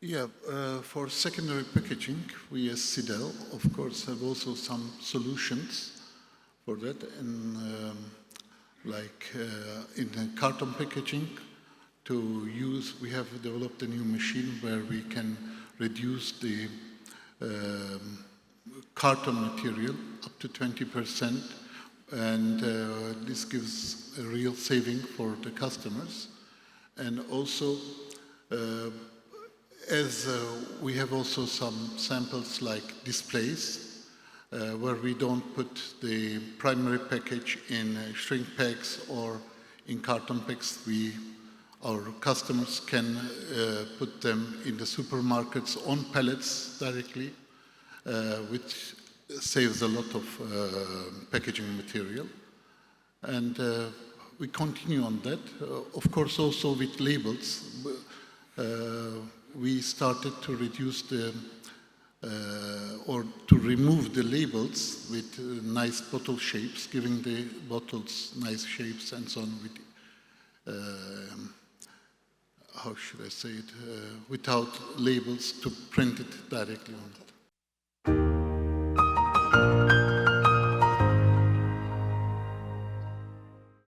Yeah, for secondary packaging, we as Sidel, of course, have also some solutions for that. And in carton packaging, we have developed a new machine where we can reduce the carton material up to 20%, and this gives a real saving for the customers. And also, we have also some samples like displays, where we don't put the primary package in shrink packs or in carton packs. Our customers can put them in the supermarkets on pallets directly, which saves a lot of packaging material. And we continue on that. Of course, also with labels, we started to reduce or to remove the labels with nice bottle shapes, giving the bottles nice shapes and so on, with, how should I say it, without labels to print it directly on it.